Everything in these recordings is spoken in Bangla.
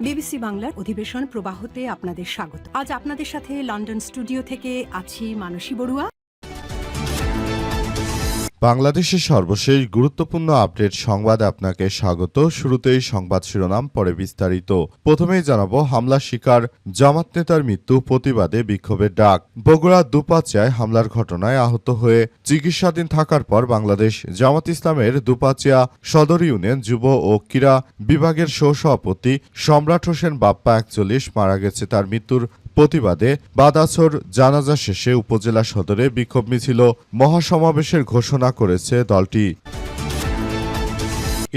বিবিসি বাংলার অধিবেশন প্রবাহতে আপনাদের স্বাগত। আজ আপনাদের সাথে লন্ডন স্টুডিও থেকে আছি মানসী বড়ুয়া। বাংলাদেশের সর্বশেষ গুরুত্বপূর্ণ আপডেট সংবাদে আপনাকে স্বাগত। শুরুতেই সংবাদ শিরোনাম, পরে বিস্তারিত। প্রথমেই জানাবো, হামলা শিকার জামাত নেতার মৃত্যু, প্রতিবাদে বিক্ষোভের ডাক। বগুড়া দুপাচিয়ায় হামলার ঘটনায় আহত হয়ে চিকিৎসাধীন থাকার পর বাংলাদেশ জামাত ইসলামের দুপাচিয়া সদর ইউনিয়ন যুব ও ক্রীড়া বিভাগের সহসভাপতি সম্রাট হোসেন বাপ্পা ৪১ মারা গেছে। তার মৃত্যুর প্রতিবাদে বাদাছর জানাজা শেষে উপজেলা সদরে বিক্ষোভ মিছিল মহাসমাবেশের ঘোষণা করেছে দলটি।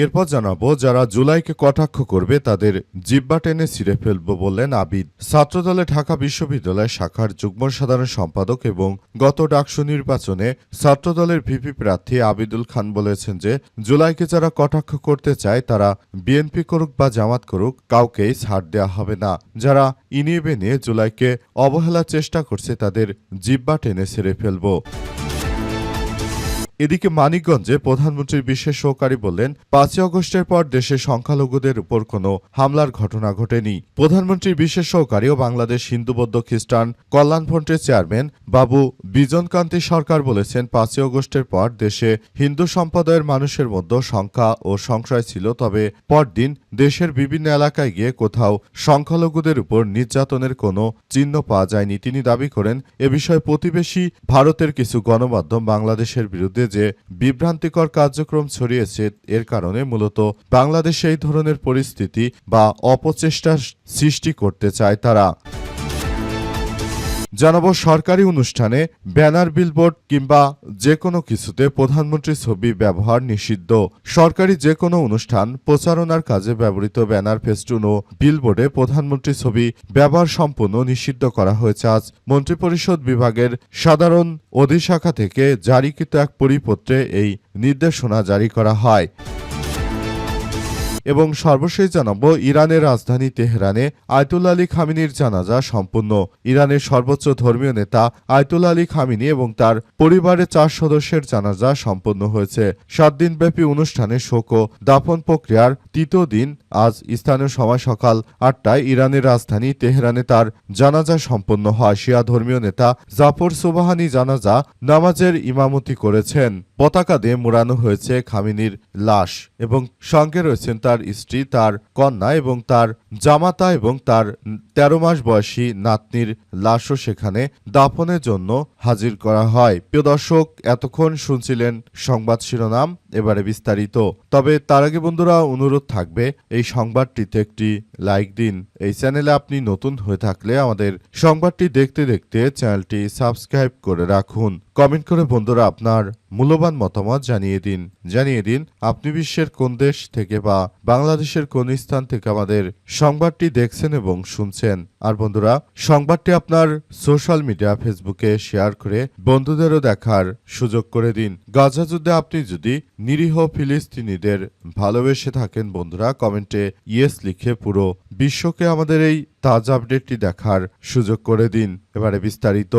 এরপর জানাবো, যারা জুলাইকে কটাক্ষ করবে তাদের জিব্বা টেনে ছিঁড়ে ফেলব বললেন আবিদ। ছাত্রদলে ঢাকা বিশ্ববিদ্যালয় শাখার যুগ্ম সাধারণ সম্পাদক এবং গত ডাকসু নির্বাচনে ছাত্রদলের ভিপি প্রার্থী আবিদুল খান বলেছেন যে জুলাইকে যারা কটাক্ষ করতে চায় তারা বিএনপি করুক বা জামাত করুক, কাউকেই ছাড় দেওয়া হবে না। যারা ইনিয়ে বেনিয়ে জুলাইকে অবহেলার চেষ্টা করছে তাদের জিব্বা টেনে ছিঁড়ে ফেলব। এদিকে মানিকগঞ্জে প্রধানমন্ত্রীর বিশেষ সহকারী বললেন, ৫ই আগস্টের পর দেশে সংখ্যালঘুদের উপর কোনো হামলার ঘটনা ঘটেনি। প্রধানমন্ত্রীর বিশেষ সহকারী ও বাংলাদেশ হিন্দু বৌদ্ধ খ্রিস্টান কল্যাণ ফ্রন্টের চেয়ারম্যান বাবু বিজনকান্তি সরকার বলেছেন, ৫ই আগস্টের পর দেশে হিন্দু সম্প্রদায়ের মানুষের মধ্যে সংখ্যা ও সংশয় ছিল, তবে পরদিন দেশের বিভিন্ন এলাকায় গিয়ে কোথাও সংখ্যালঘুদের উপর নির্যাতনের কোনো চিহ্ন পাওয়া যায়নি। তিনি দাবি করেন, এ বিষয়ে প্রতিবেশী ভারতের কিছু গণমাধ্যম বাংলাদেশের বিরুদ্ধে যে বিভ্রান্তিকর কার্যক্রম ছড়িয়েছে, এর কারণে মূলত বাংলাদেশে এই ধরনের পরিস্থিতি বা অপচেষ্টার সৃষ্টি করতে চায় তারা। জানাবো, সরকারি অনুষ্ঠানে ব্যানার, বিলবোর্ড কিংবা যে কোনো কিছুতে প্রধানমন্ত্রীর ছবি ব্যবহার নিষিদ্ধ। সরকারি যে কোনো অনুষ্ঠান প্রচারণার কাজে ব্যবহৃত ব্যানার, ফেস্টুন ও বিলবোর্ডে প্রধানমন্ত্রীর ছবি ব্যবহার সম্পূর্ণ নিষিদ্ধ করা হয়েছে। আজ মন্ত্রিপরিষদ বিভাগের সাধারণ অধিশাখা থেকে জারিকৃত এক পরিপত্রে এই নির্দেশনা জারি করা হয়। এবং সর্বশেষ জানাবো, ইরানের রাজধানী তেহরানে আয়তুল্লাহ আলী খামিনির জানাজা সম্পন্ন। ইরানের সর্বোচ্চ ধর্মীয় নেতা আয়তুল্লাহ আলী খামিনি এবং তার পরিবারের ৪ সদস্যের জানাজা সম্পন্ন হয়েছে। ৭ দিনব্যাপী অনুষ্ঠানে শোক ও দাফন প্রক্রিয়ার তৃতীয় দিন আজ স্থানীয় সময় সকাল ৮টায় ইরানের রাজধানী তেহরানে তার জানাজা সম্পন্ন হয়। শিয়া ধর্মীয় নেতা জাফর সুবহানি জানাজা নামাজের ইমামতি করেছেন। পতাকা দিয়ে মোড়ানো হয়েছে খামিনির লাশ এবং সঙ্গে রয়েছেন তার স্ত্রী, তার কন্যা এবং তার জামাতা এবং তার ১৩ মাস বয়সী নাতনির লাশও সেখানে দাফনের জন্য হাজির করা হয়। প্রিয় দর্শক, এতক্ষণ শুনছিলেন সংবাদ শিরোনাম, এবারে বিস্তারিত। তবে তার আগে বন্ধুরা, অনুরোধ থাকবে এই সংবাদটিতে একটি লাইক দিন। এই চ্যানেলে আপনি নতুন হয়ে থাকলে আমাদের সংবাদটি দেখতে দেখতে চ্যানেলটি সাবস্ক্রাইব করে রাখুন। কমেন্ট করে বন্ধুরা আপনার মূল্যবান মতামত জানিয়ে দিন আপনি বিশ্বের কোন দেশ থেকে বা বাংলাদেশের কোন স্থান থেকে আমাদের সংবাদটি দেখছেন এবং শুনছেন। আর বন্ধুরা, সংবাদটি আপনার সোশ্যাল মিডিয়া ফেসবুকে শেয়ার করে বন্ধুদেরও দেখার সুযোগ করে দিন। গাজা যুদ্ধে আপনি যদি নিরীহ ফিলিস্তিনিদের ভালোবেসে থাকেন বন্ধুরা, কমেন্টে ইয়েস লিখে পুরো বিশ্বকে আমাদের এই তাজা আপডেটটি দেখার সুযোগ করে দিন। এবারে বিস্তারিত।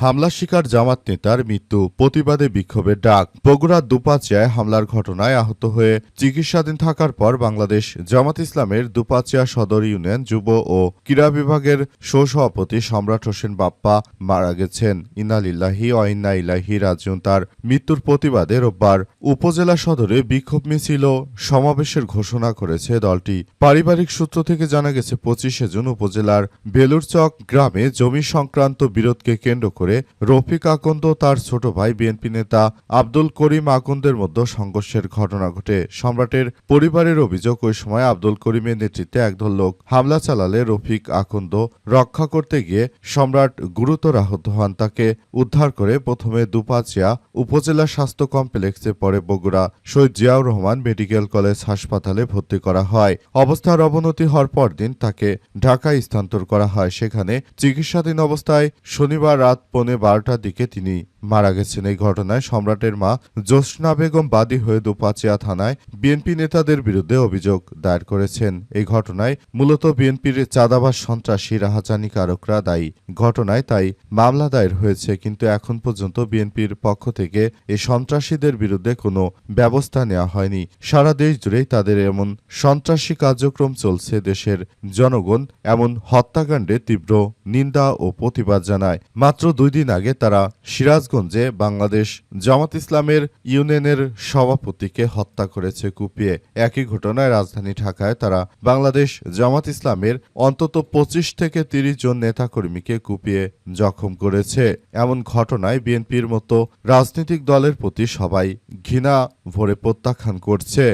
হামলা শিকার জামাত নেতার মৃত্যু, প্রতিবাদে বিক্ষোভের ডাক। বগুড়ার দুপাচিয়ায় হামলার ঘটনায় আহত হয়ে চিকিৎসাধীন থাকার পর বাংলাদেশ জামাত ইসলামের দুপাচিয়া সদর ইউনিয়ন যুব ও ক্রীড়া বিভাগের সহসভাপতি সম্রাট হোসেন বাপ্পা মারা গেছেন। ইন্না লিল্লাহি ওয়া ইন্না ইলাইহি রাজিউন। তার মৃত্যুর প্রতিবাদে রোববার উপজেলা সদরে বিক্ষোভ মিছিল সমাবেশের ঘোষণা করেছে দলটি। পারিবারিক সূত্র থেকে জানা গেছে, ২৫শে জুন উপজেলার বেলুরচক গ্রামে জমি সংক্রান্ত বিরোধকে কেন্দ্র করে রফিক আকন্দ তার ছোট ভাই বিএনপি নেতা আব্দুল করিম আকন্দের মধ্যে সংঘর্ষের ঘটনা ঘটে। সম্রাটের পরিবারের অভিযোগ, ওই সময় আব্দুল করিমের নেতৃত্বে একদল লোক হামলা চালালে রফিক আকন্দ রক্ষা করতে গিয়ে সম্রাট গুরুতর আহত হন। তাকে উদ্ধার করে প্রথমে দুপাচিয়া উপজেলা স্বাস্থ্য কমপ্লেক্সে, পরে বগুড়া শহীদ জিয়াউর রহমান মেডিকেল কলেজ হাসপাতালে ভর্তি করা হয়। অবস্থার অবনতি হওয়ার পরদিন তাকে ঢাকায় স্থানান্তর করা হয়। সেখানে চিকিৎসাধীন অবস্থায় শনিবার রাত ১:১২টার দিকে তিনি মারা গেছেন। এই ঘটনায় সম্রাটের মা জোসনা বেগম বাদী হয়ে দুপাচিয়া থানায় বিএনপি নেতাদের বিরুদ্ধে অভিযোগ দায়ের করেছেন। এই ঘটনায় মূলত বিএনপির চাঁদাবাজ সন্ত্রাসী রাহাজানিকারকরা দায়ী। ঘটনায় তাই মামলা দায়ের হয়েছে, কিন্তু এখন পর্যন্ত বিএনপির পক্ষ থেকে এই সন্ত্রাসীদের বিরুদ্ধে কোনো ব্যবস্থা নেওয়া হয়নি। সারা দেশ জুড়েই তাদের এমন সন্ত্রাসী কার্যক্রম চলছে। দেশের জনগণ এমন হত্যাকাণ্ডে তীব্র নিন্দা ও প্রতিবাদ জানায়। মাত্র 2 দিন আগে তারা সিরাজগঞ্জে বাংলাদেশ জামাত ইসলামের ইউনিয়নের সভাপতিকে হত্যা করেছে কুপিয়ে। একই ঘটনায় রাজধানী ঢাকায় তারা বাংলাদেশ জামাত ইসলামের অন্তত 25 থেকে 30 জন নেতাকর্মীকে কুপিয়ে জখম করেছে। এমন ঘটনায় বিএনপির মতো রাজনৈতিক দলের প্রতি সবাই ঘৃণা ভরে প্রত্যাখ্যান করছে।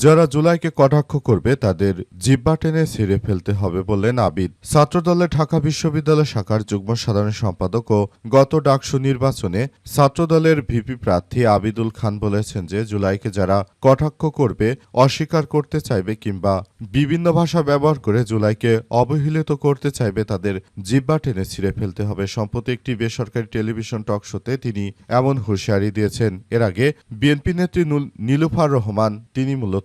যারা জুলাইকে কটাক্ষ করবে তাদের জিহ্বা টেনে ছিঁড়ে ফেলতে হবে বললেন আবিদ। ছাত্রদলের ঢাকা বিশ্ববিদ্যালয় শাখার যুগ্ম সাধারণ সম্পাদক ও গত ডাকসু নির্বাচনে ছাত্রদলের ভিপি প্রার্থী আবিদুল খান বলেছেন যে জুলাইকে যারা কটাক্ষ করবে, অস্বীকার করতে চাইবে কিংবা বিভিন্ন ভাষা ব্যবহার করে জুলাইকে অবহেলিত করতে চাইবে তাদের জিহ্বা টেনে ছিঁড়ে ফেলতে হবে। সম্প্রতি একটি বেসরকারি টেলিভিশন টক শোতে তিনি এমন হুঁশিয়ারি দিয়েছেন। এর আগে বিএনপি নেত্রী নীলুফার রহমান তিনি মূলত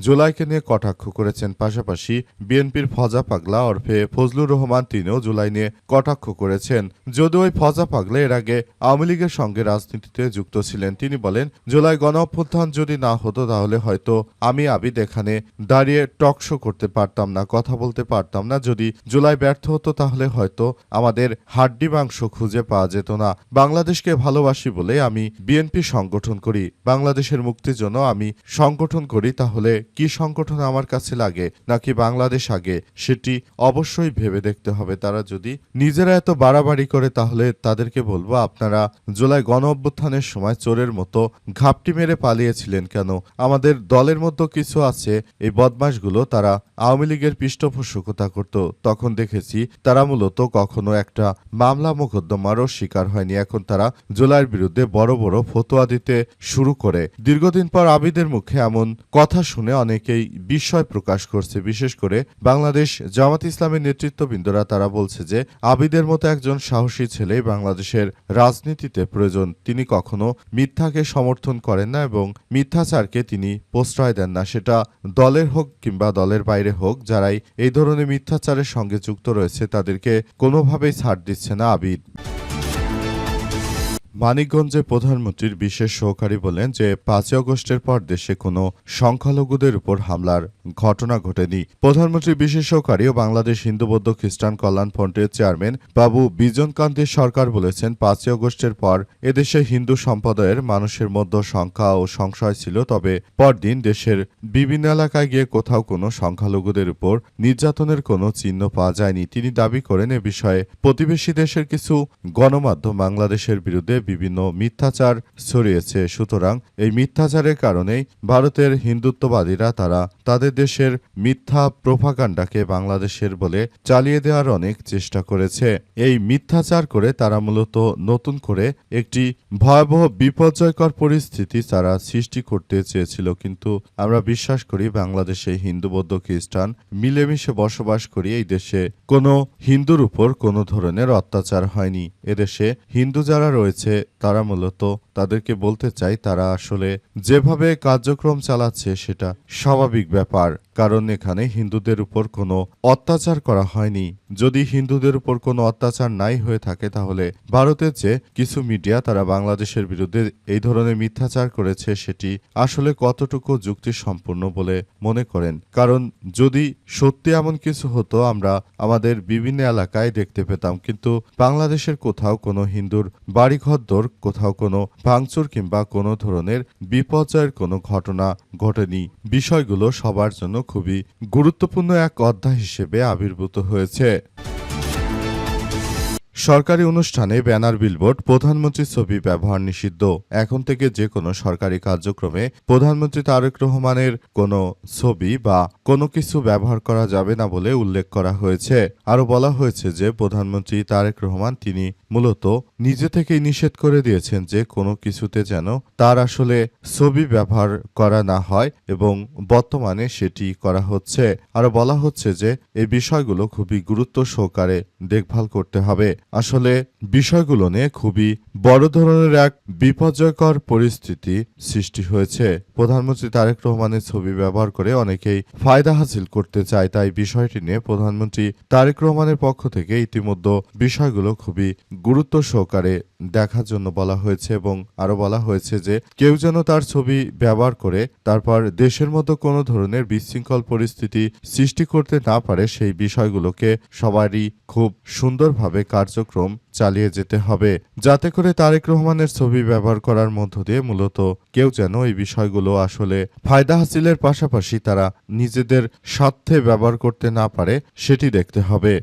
জুলাইকে নিয়ে কটাক্ষ করেছেন। পাশাপাশি বিএনপির ফজা পাগলা ওরফে ফজলুর রহমান তিনিও জুলাই নিয়ে কটাক্ষ করেছেন। যদিও ওই ফজা পাগলা এর আগে আওয়ামী লীগের সঙ্গে রাজনীতিতে যুক্ত ছিলেন। তিনি বলেন, জুলাই গণঅভ্যুত্থান যদি না হতো তাহলে হয়তো আমি আবিদ এখানে দাঁড়িয়ে টক শো করতে পারতাম না, কথা বলতে পারতাম না। যদি জুলাই ব্যর্থ হতো তাহলে হয়তো আমাদের হাড্ডি মাংস খুঁজে পাওয়া যেত না। বাংলাদেশকে ভালোবাসি বলে আমি বিএনপি সংগঠন করি, বাংলাদেশের মুক্তির জন্য আমি সংগঠন করি। তাহলে কি সংগঠন আমার কাছে লাগে নাকি বাংলাদেশ আগে, সেটি অবশ্যই ভেবে দেখতে হবে। তারা যদি নিজেরা এত বাড়াবাড়ি করে তাহলে তাদেরকে বলবো, আপনারা জুলাই গণ অভ্যুত্থানের সময় চোরের মতো ঘাপটি মেরে পালিয়েছিলেন কেন? আমাদের দলের মধ্যে কিছু আছে, এই বদমাশগুলো তারা আওয়ামী লীগের পৃষ্ঠপোষকতা করত, তখন দেখেছি তারা মূলত কখনো একটা মামলা মোকদ্দমারও শিকার হয়নি। এখন তারা জুলাইয়ের বিরুদ্ধে বড় বড় ফতোয়া দিতে শুরু করে। দীর্ঘদিন পর আবিদের মুখে এমন কথা শুনে অনেকেই বিস্ময় প্রকাশ করছে। বিশেষ করে বাংলাদেশ জামাত ইসলামের নেতৃত্ববৃন্দরা তারা বলছে যে আবিদের মতো একজন সাহসী ছেলে বাংলাদেশের রাজনীতিতে প্রয়োজন। তিনি কখনো মিথ্যাকে সমর্থন করেন না এবং মিথ্যাচারকে তিনি প্রশ্রয় দেন না, সেটা দলের হোক কিংবা দলের বাইরে হোক। যারাই এই ধরনের মিথ্যাচারের সঙ্গে যুক্ত রয়েছে তাদেরকে কোনোভাবেই ছাড় দিচ্ছে না আবিদ। মানিকগঞ্জে প্রধানমন্ত্রীর বিশেষ সহকারী বলেন যে 5 আগস্টের পর দেশে কোনো সংখ্যালঘুদের উপর হামলার ঘটনা ঘটেনি। প্রধানমন্ত্রীর বিশেষ সহকারী ও বাংলাদেশ হিন্দু বৌদ্ধ খ্রিস্টান কল্যাণ ফ্রন্টের চেয়ারম্যান বাবু বিজনকান্তি সরকার বলেছেন, 5 আগস্টের পর এদেশে হিন্দু সম্প্রদায়ের মানুষের মধ্যে সংখ্যা ও সংশয় ছিল, তবে পরদিন দেশের বিভিন্ন এলাকায় গিয়ে কোথাও কোনো সংখ্যালঘুদের উপর নির্যাতনের কোনো চিহ্ন পাওয়া যায়নি। তিনি দাবি করেন এ বিষয়ে প্রতিবেশী দেশের কিছু গণমাধ্যম বাংলাদেশের বিরুদ্ধে বিভিন্ন মিথ্যাচার ছড়িয়েছে। সুতরাং এই মিথ্যাচারের কারণেই ভারতের হিন্দুত্ববাদীরা তারা তাদের দেশের মিথ্যা প্রোপাগান্ডাকে বাংলাদেশের বলে চালিয়ে দেওয়ার অনেক চেষ্টা করেছে। এই মিথ্যাচার করে তারা মূলত নতুন করে একটি ভয়াবহ বিপর্যয়কর পরিস্থিতি তারা সৃষ্টি করতে চেয়েছিল। কিন্তু আমরা বিশ্বাস করি বাংলাদেশে হিন্দু বৌদ্ধ খ্রিস্টান মিলেমিশে বসবাস করি। এই দেশে কোনো হিন্দুর উপর কোনো ধরনের অত্যাচার হয়নি। এদেশে হিন্দু যারা রয়েছে তারা মূলত তাদেরকে বলতে চাই তারা আসলে যেভাবে কার্যক্রম চালাচ্ছে সেটা স্বাভাবিক ব্যাপার, কারণ এখানে হিন্দুদের উপর কোনো অত্যাচার করা হয়নি। যদি হিন্দুদের উপর কোনো অত্যাচার নাই হয়ে থাকে তাহলে ভারতের যে কিছু মিডিয়া তারা বাংলাদেশের বিরুদ্ধে এই ধরনের মিথ্যাচার করেছে সেটি আসলে কতটুকু যুক্তিসম্পন্ন বলে মনে করেন? কারণ যদি সত্যি এমন কিছু হতো আমরা আমাদের বিভিন্ন এলাকায় দেখতে পেতাম, কিন্তু বাংলাদেশের কোথাও কোনো হিন্দুর বাড়িঘরদোর, কোথাও কোনো ভাঙচুর কিংবা কোনো ধরনের বিপর্যয়ের কোনো ঘটনা ঘটেনি। বিষয়গুলো সবার জন্য খুবই গুরুত্বপূর্ণ এক অধ্যায় হিসেবে আবির্ভূত হয়েছে। সরকারি অনুষ্ঠানে ব্যানার বিলবোর্ড প্রধানমন্ত্রীর ছবি ব্যবহার নিষিদ্ধ। এখন থেকে যে কোনো সরকারি কার্যক্রমে প্রধানমন্ত্রী তারেক রহমানের কোনো ছবি বা কোনো কিছু ব্যবহার করা যাবে না বলে উল্লেখ করা হয়েছে। আরও বলা হয়েছে যে প্রধানমন্ত্রী তারেক রহমান তিনি মূলত নিজে থেকেই নিষেধ করে দিয়েছেন যে কোনো কিছুতে যেন তার আসলে ছবি ব্যবহার করা না হয় এবং বর্তমানে সেটি করা হচ্ছে। আরও বলা হচ্ছে যে এই বিষয়গুলো খুবই গুরুত্ব সহকারে দেখভাল করতে হবে। আসলে বিষয়গুলো নিয়ে খুবই বড় ধরনের এক বিপর্যয়কর পরিস্থিতি সৃষ্টি হয়েছে। প্রধানমন্ত্রী তারেক রহমানের ছবি ব্যবহার করে অনেকেই ফায়দা হাসিল করতে চায়, তাই বিষয়টি নিয়ে প্রধানমন্ত্রী তারেক রহমানের পক্ষ থেকে ইতিমধ্যে বিষয়গুলো খুবই গুরুত্ব সহকারে দেখার জন্য বলা হয়েছে এবং আরো বলা হয়েছে যে কেউ যেন তার ছবি ব্যবহার করে তারপর দেশের মতো কোনো ধরনের বিশৃঙ্খল পরিস্থিতি সৃষ্টি করতে না পারে, সেই বিষয়গুলোকে সবারই খুব সুন্দরভাবে কার্যক্রম চালিয়ে যেতে হবে, যাতে করে তারেক রহমানের ছবি ব্যবহার করার মধ্য দিয়ে মূলত কেউ যেন এই বিষয়গুলো আসলে ফায়দা হাসিলের পাশাপাশি তারা নিজেদের স্বার্থে ব্যবহার করতে না পারে সেটি দেখতে হবে।